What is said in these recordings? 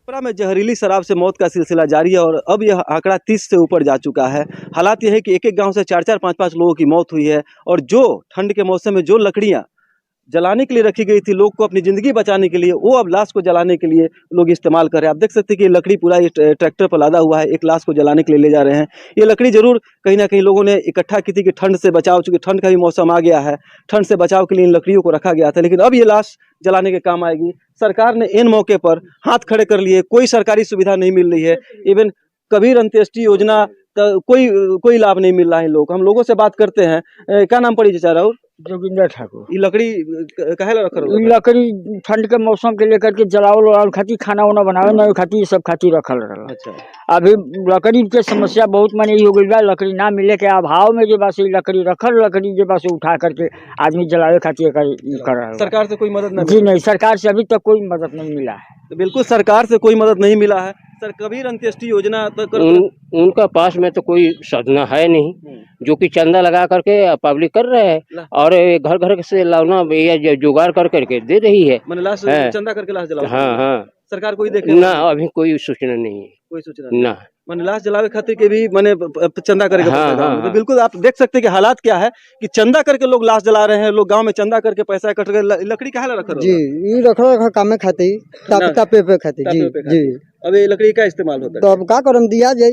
छपरा में जहरीली शराब से मौत का सिलसिला जारी है और अब यह आंकड़ा 30 से ऊपर जा चुका है। हालात यह है कि एक एक गांव से 4-4, 5-5 लोगों की मौत हुई है और जो ठंड के मौसम में जो लकड़ियां जलाने के लिए रखी गई थी लोग को अपनी ज़िंदगी बचाने के लिए, वो अब लाश को जलाने के लिए लोग इस्तेमाल कर रहे हैं। आप देख सकते हैं कि ये लकड़ी पूरा ट्रैक्टर पर लादा हुआ है, एक लाश को जलाने के लिए ले जा रहे हैं। ये लकड़ी जरूर कहीं ना कहीं लोगों ने इकट्ठा की थी कि ठंड से बचाव, चूँकि ठंड का भी मौसम आ गया है, ठंड से बचाव के लिए इन लकड़ियों को रखा गया था, लेकिन अब ये लाश जलाने के काम आएगी। सरकार ने इन मौके पर हाथ खड़े कर लिए, कोई सरकारी सुविधा नहीं मिल रही है, इवन कबीर अंत्येष्टि योजना का कोई लाभ नहीं मिल रहा है इन लोगों को। हम लोगों से बात करते हैं। क्या नाम पड़ी चाचा राहुल? जोगिंदर ठाकुर। ये लकड़ी काहे ला रखल? लकड़ी ठंड के मौसम के लेकर के जलावल खाती, खाना वाना बनावे ना खाती, सब खाती रखल रहल। अच्छा। अभी लकड़ी के समस्या बहुत माने हो गई बा, लकड़ी ना मिले के अभाव में जो बा से लकड़ी रखल, लकड़ी जो बा से उठा करके आदमी जलावे खातिर कर रहा है। सरकार से कोई मदद जी नहीं, सरकार से अभी तक कोई मदद नहीं मिला है। तो बिल्कुल सरकार से कोई मदद नहीं मिला है। सर, कबीर अंत्येष्टि योजना उनका पास में तो कोई साधना है नहीं, जो कि चंदा लगा करके पब्लिक कर रहे हैं और घर घर से लाना या जुगाड़ कर करके दे रही है। मैंने लाश चंदा करके लाश जलाओ। हाँ हाँ, सरकार कोई देखे ना, अभी कोई सूचना नहीं है, कोई सूचना ना। मैंने लाश जलावे खातिर के भी मैंने चंदा करके हाँ, हाँ, तो बिल्कुल आप देख सकते हैं कि हालात क्या है कि चंदा करके लोग लाश जला रहे हैं। लोग गांव में चंदा करके पैसा इकट्ठा कर लकड़ी काहे ला रख रहे? जी, ये रखा काम में खाती, तापे पे खाती। जी जी। अब ये लकड़ी का इस्तेमाल होता है, तो अब का करम दिया जाए,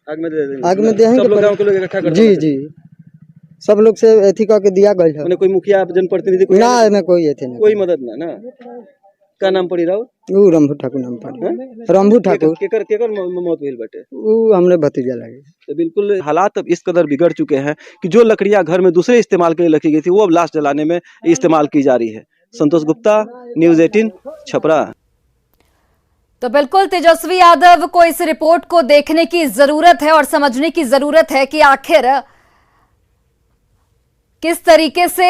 आग में दे देंगे। आग में देंगे। सब लोग गांव के लोग इकट्ठा कर जी जी, सब लोग से एथी करके दिया गया है। मैंने कोई मुखिया जनप्रतिनिधि ना में कोई एथी नहीं, कोई मदद ना। क्या नाम पड़ी राव? वो रंभू ठाकुर नाम पड़ी। रंभू ठाकुर। केकर मौत हुई बाटे? वो हमने भतीजा लगे। तो बिल्कुल हालात अब इस कदर बिगड़ चुके हैं कि जो लकड़ियां घर में दूसरे इस्तेमाल के लिए रखी गई थी वो अब लाश जलाने में इस्तेमाल की जा रही है। संतोष गुप्ता, न्यूज़ 18, छपरा। तो बिल्कुल तेजस्वी यादव को इस रिपोर्ट को देखने की जरूरत है और समझने की जरूरत है कि आखिर किस तरीके से,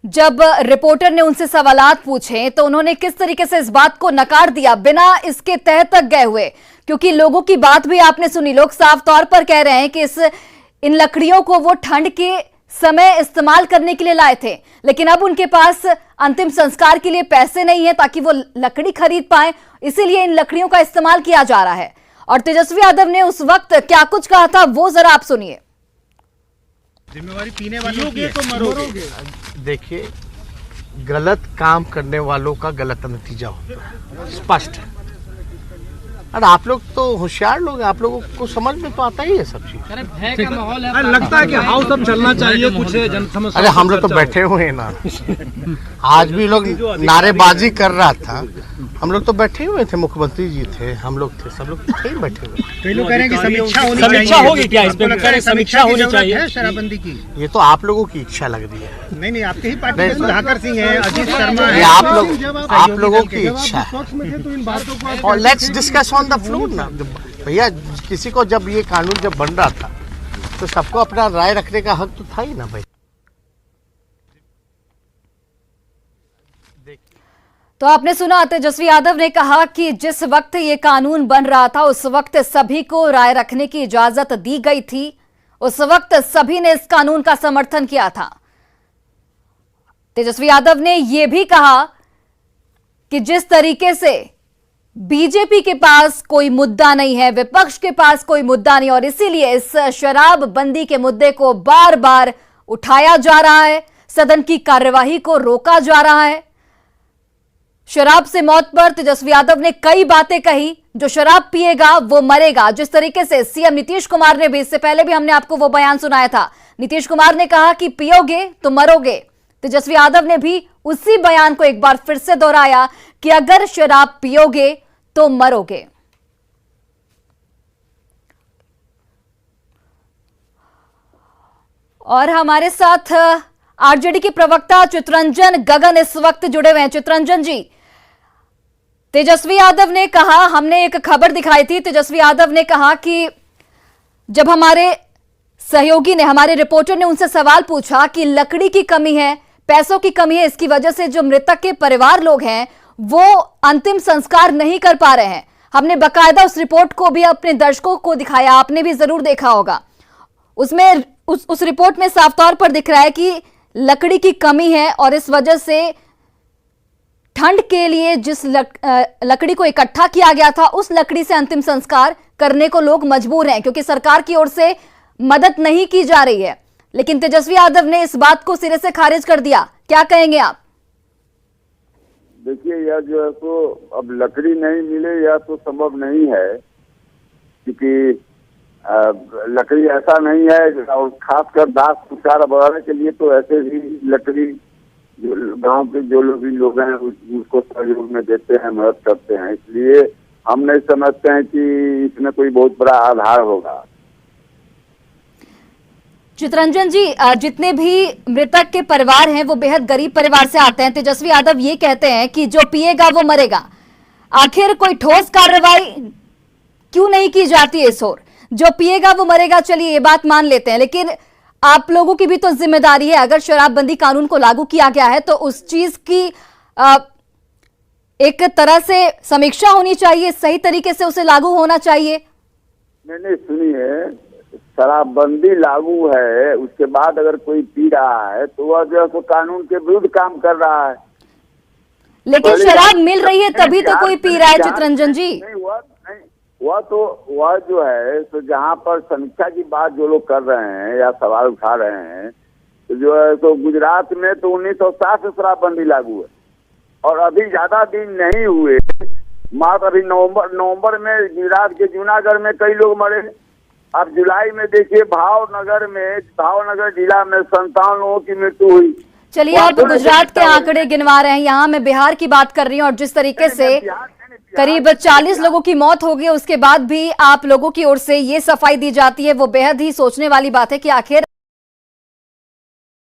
जब रिपोर्टर ने उनसे सवालात पूछे तो उन्होंने किस तरीके से इस बात को नकार दिया बिना इसके तह तक गए हुए, क्योंकि लोगों की बात भी आपने सुनी। लोग साफ तौर पर कह रहे हैं कि इन लकड़ियों को वो ठंड के समय इस्तेमाल करने के लिए लाए थे, लेकिन अब उनके पास अंतिम संस्कार के लिए पैसे नहीं है ताकि वो लकड़ी खरीद पाए, इसीलिए इन लकड़ियों का इस्तेमाल किया जा रहा है। और तेजस्वी यादव ने उस वक्त क्या कुछ कहा था वो जरा आप सुनिए। जिम्मेवारी पीने वालों की है, तो मरोगे। देखिए, गलत काम करने वालों का गलत नतीजा होता है, स्पष्ट है। अरे आप लोग तो होशियार लोग हैं, आप लोगों को समझ में तो आता ही है सब चीज। अरे भय का माहौल है, लगता है कि हाउस अब चलना चाहिए, कुछ जन समस्या। अरे हम लोग तो बैठे हुए हैं ना, आज भी लोग नारेबाजी कर रहा था, हम लोग तो बैठे हुए थे, मुख्यमंत्री जी थे, हम लोग थे, सब लोग थे बैठे हुए। कई लोग कह रहे हैं कि समीक्षा होगी क्या इस पे? समीक्षा होनी चाहिए शराबबंदी की। ये तो आप लोगों की इच्छा लग रही है। नहीं, आपके ही पार्टी में सुधाकर सिंह है, अजीत शर्मा है, आप लोगों की इच्छा है। और let's discuss on the floor ना भैया। किसी को जब ये कानून जब बन रहा था तो सबको अपना राय रखने का हक तो था ही ना भाई। तो आपने सुना, तेजस्वी यादव ने कहा कि जिस वक्त ये कानून बन रहा था उस वक्त सभी को राय रखने की इजाजत दी गई थी, उस वक्त सभी ने इस कानून का समर्थन किया था। तेजस्वी यादव ने यह भी कहा कि जिस तरीके से बीजेपी के पास कोई मुद्दा नहीं है, विपक्ष के पास कोई मुद्दा नहीं, और इसीलिए इस शराबबंदी के मुद्दे को बार बार उठाया जा रहा है, सदन की कार्यवाही को रोका जा रहा है। शराब से मौत पर तेजस्वी यादव ने कई बातें कही, जो शराब पिएगा वो मरेगा। जिस तरीके से सीएम नीतीश कुमार ने भी, इससे पहले भी हमने आपको वो बयान सुनाया था, नीतीश कुमार ने कहा कि पियोगे तो मरोगे। तेजस्वी यादव ने भी उसी बयान को एक बार फिर से दोहराया कि अगर शराब पियोगे तो मरोगे। और हमारे साथ आरजेडी के प्रवक्ता चितरंजन गगन इस वक्त जुड़े हुए हैं। चितरंजन जी, तेजस्वी यादव ने कहा, हमने एक खबर दिखाई थी, तेजस्वी यादव ने कहा कि जब हमारे सहयोगी ने, हमारे रिपोर्टर ने उनसे सवाल पूछा कि लकड़ी की कमी है, पैसों की कमी है, इसकी वजह से जो मृतक के परिवार लोग हैं वो अंतिम संस्कार नहीं कर पा रहे हैं। हमने बकायदा उस रिपोर्ट को भी अपने दर्शकों को दिखाया, आपने भी जरूर देखा होगा। उसमें उस रिपोर्ट में साफ तौर पर दिख रहा है कि लकड़ी की कमी है और इस वजह से ठंड के लिए जिस लकड़ी को इकट्ठा किया गया था, उस लकड़ी से अंतिम संस्कार करने को लोग मजबूर हैं क्योंकि सरकार की ओर से मदद नहीं की जा रही है। लेकिन तेजस्वी यादव ने इस बात को सिरे से खारिज कर दिया। क्या कहेंगे आप? देखिए, यह जो है तो अब लकड़ी नहीं मिले यह तो संभव नहीं है, क्योंकि लकड़ी ऐसा नहीं है, और खासकर दाह संस्कार बढ़ाने के लिए तो ऐसे ही लकड़ी जो गांव के जो लोग हैं उसको सहयोग में देते हैं, मदद करते हैं। इसलिए हम नहीं समझते हैं कि इसमें कोई बहुत बड़ा आधार होगा। चितरंजन जी, जितने भी मृतक के परिवार हैं वो बेहद गरीब परिवार से आते हैं। तेजस्वी यादव ये कहते हैं कि जो पिएगा वो मरेगा। आखिर कोई ठोस कार्रवाई क्यों नहीं की जाती है इस ओर? जो पिएगा वो मरेगा, चलिए ये बात मान लेते हैं, लेकिन आप लोगों की भी तो जिम्मेदारी है। अगर शराबबंदी कानून को लागू किया गया है तो उस चीज की एक तरह से समीक्षा होनी चाहिए, सही तरीके से उसे लागू होना चाहिए। नहीं, सुनिए, शराबबंदी लागू है, उसके बाद अगर कोई पी रहा है तो वह जो है तो कानून के विरुद्ध काम कर रहा है। लेकिन शराब मिल रही है तभी तो कोई पी रहा है चितरंजन जी। वह जो है तो जहाँ पर समीक्षा की बात जो लोग कर रहे हैं या सवाल उठा रहे हैं, तो जो है तो गुजरात में तो 1960 से शराबबंदी लागू है और अभी ज्यादा दिन नहीं हुए, मात्र अभी नवंबर में गुजरात के जूनागढ़ में कई लोग मरे। अब जुलाई में देखिए भावनगर जिला में 57 लोगों की मृत्यु हुई। चलिए, आप गुजरात के आंकड़े गिनवा रहे हैं, यहाँ मैं बिहार की बात कर रही हूँ। और जिस तरीके से करीब 40 लोगों की मौत हो गई, उसके बाद भी आप लोगों की ओर से ये सफाई दी जाती है, वो बेहद ही सोचने वाली बात है कि आखिर